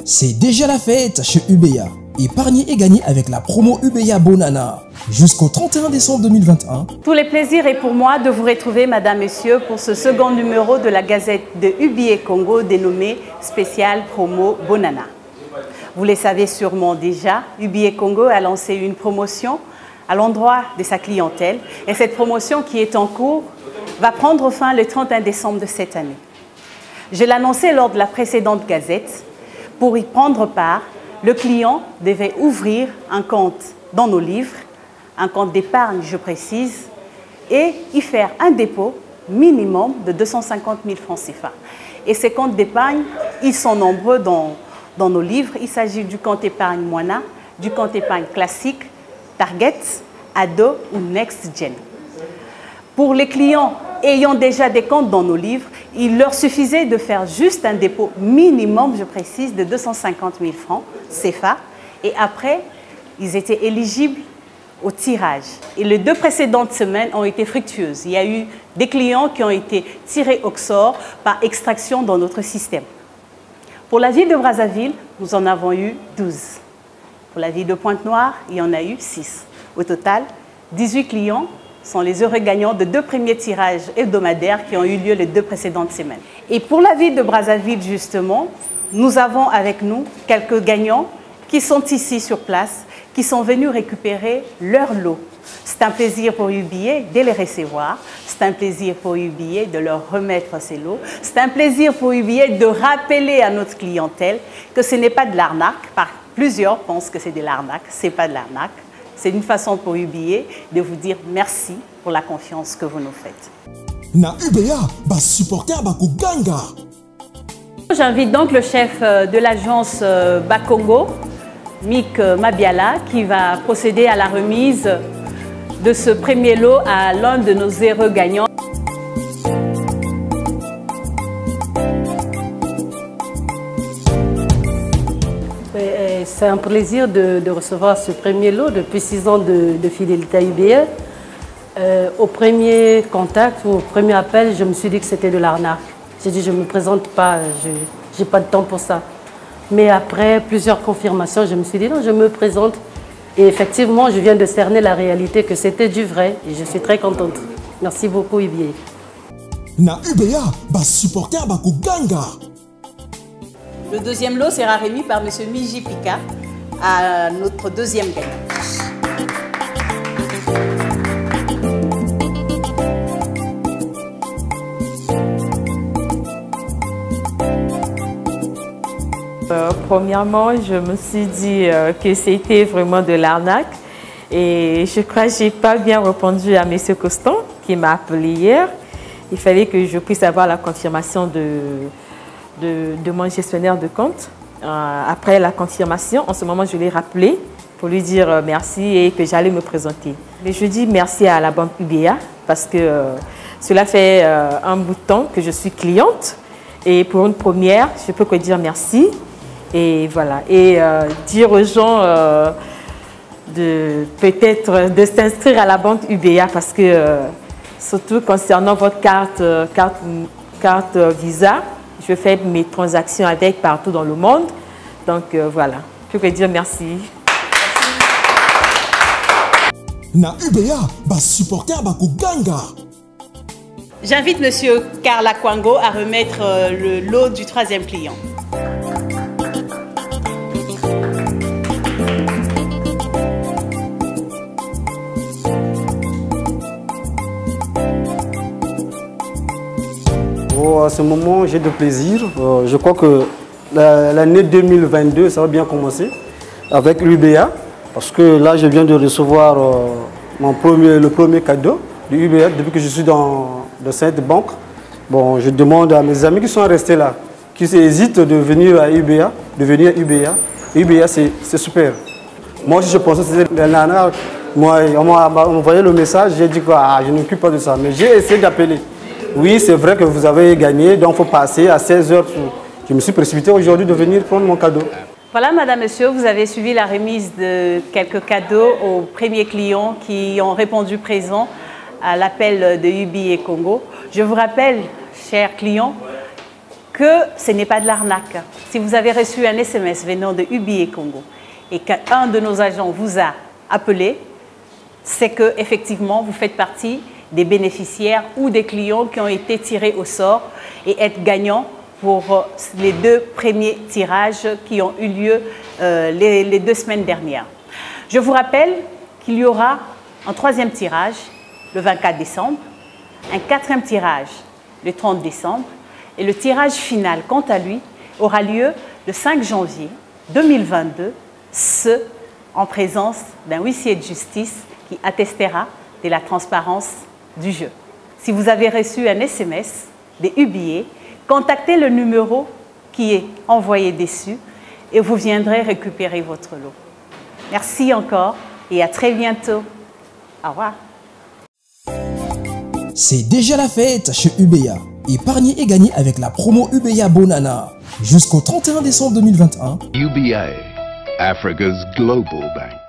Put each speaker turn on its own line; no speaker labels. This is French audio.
C'est déjà la fête chez UBA. Épargnez et gagnez avec la promo UBA Bonana. Jusqu'au 31 décembre 2021.
Tout le plaisir est pour moi de vous retrouver, Madame, Messieurs, pour ce second numéro de la Gazette de UBA Congo dénommé Spécial Promo Bonana. Vous le savez sûrement déjà, UBA Congo a lancé une promotion à l'endroit de sa clientèle et cette promotion qui est en cours va prendre fin le 31 décembre de cette année. Je l'annonçais lors de la précédente Gazette. Pour y prendre part, le client devait ouvrir un compte dans nos livres, un compte d'épargne, je précise, et y faire un dépôt minimum de 250 000 francs CFA. Et ces comptes d'épargne, ils sont nombreux dans nos livres. Il s'agit du compte épargne Moana, du compte épargne classique, Target, Ado ou Next Gen. Pour les clients ayant déjà des comptes dans nos livres, il leur suffisait de faire juste un dépôt minimum, je précise, de 250 000 francs CFA. Et après, ils étaient éligibles au tirage. Et les 2 précédentes semaines ont été fructueuses. Il y a eu des clients qui ont été tirés au sort par extraction dans notre système. Pour la ville de Brazzaville, nous en avons eu 12. Pour la ville de Pointe-Noire, il y en a eu 6. Au total, 18 clients sont les heureux gagnants de 2 premiers tirages hebdomadaires qui ont eu lieu les 2 précédentes semaines. Et pour la ville de Brazzaville, justement, nous avons avec nous quelques gagnants qui sont ici sur place, qui sont venus récupérer leur lot. C'est un plaisir pour UBA de les recevoir, c'est un plaisir pour UBA de leur remettre ces lots, c'est un plaisir pour UBA de rappeler à notre clientèle que ce n'est pas de l'arnaque, plusieurs pensent que c'est de l'arnaque, ce n'est pas de l'arnaque. C'est une façon pour UBA de vous dire merci pour la confiance que vous nous faites.
Na UBA, ba supporter ba kuganga.
J'invite donc le chef de l'agence Bakongo, Mick Mabiala, qui va procéder à la remise de ce premier lot à l'un de nos heureux gagnants.
C'est un plaisir de recevoir ce premier lot depuis 6 ans de fidélité à UBA. Au premier contact, au premier appel, je me suis dit que c'était de l'arnaque. J'ai dit je ne me présente pas, je n'ai pas de temps pour ça. Mais après plusieurs confirmations, je me suis dit non, je me présente. Et effectivement, je viens de cerner la réalité que c'était du vrai et je suis très contente. Merci beaucoup UBA.
Na UBA, ba supporter ba kuganga.
Le deuxième lot sera remis par M. Miji Pika à notre deuxième gagnant.
Premièrement, je me suis dit que c'était vraiment de l'arnaque et je crois que je n'ai pas bien répondu à M. Coston qui m'a appelé hier. Il fallait que je puisse avoir la confirmation de mon gestionnaire de compte. Après la confirmation, en ce moment, je l'ai rappelé pour lui dire merci et que j'allais me présenter. Mais je dis merci à la banque UBA parce que cela fait un bout de temps que je suis cliente et pour une première, je peux que dire merci. Et voilà, et dire aux gens peut-être de s'inscrire à la banque UBA parce que surtout concernant votre carte Visa, je fais mes transactions avec partout dans le monde. Donc voilà, je peux dire merci.
Na UBA, ba supporter ba kuganga.
J'invite M. Karla Kwango à remettre le lot du 3e client.
À ce moment, j'ai de plaisir. Je crois que l'année 2022, ça va bien commencer avec l'UBA. Parce que là, je viens de recevoir le premier cadeau de UBA depuis que je suis dans cette banque. Bon, je demande à mes amis qui sont restés là, qui hésitent de venir à UBA, de venir à UBA. UBA, c'est super. Moi aussi, je pensais que c'était la nana. Moi, on m'a envoyé le message, j'ai dit que je ne m'occupe pas de ça. Mais j'ai essayé d'appeler. Oui, c'est vrai que vous avez gagné, donc il faut passer à 16 h. Je me suis précipité aujourd'hui de venir prendre mon cadeau.
Voilà, Madame, Monsieur, vous avez suivi la remise de quelques cadeaux aux premiers clients qui ont répondu présent à l'appel de UBA Congo. Je vous rappelle, chers clients, que ce n'est pas de l'arnaque. Si vous avez reçu un SMS venant de UBA Congo et qu'un de nos agents vous a appelé, c'est qu'effectivement, vous faites partie des bénéficiaires ou des clients qui ont été tirés au sort et être gagnants pour les 2 premiers tirages qui ont eu lieu les 2 semaines dernières. Je vous rappelle qu'il y aura un 3e tirage le 24 décembre, un 4e tirage le 30 décembre et le tirage final, quant à lui, aura lieu le 5 janvier 2022, ce en présence d'un huissier de justice qui attestera de la transparence du jeu. Si vous avez reçu un SMS des UBA, contactez le numéro qui est envoyé dessus et vous viendrez récupérer votre lot. Merci encore et à très bientôt. Au revoir.
C'est déjà la fête chez UBA. Épargnez et gagnez avec la promo UBA Bonana. Jusqu'au 31 décembre 2021.
UBA, Africa's Global Bank.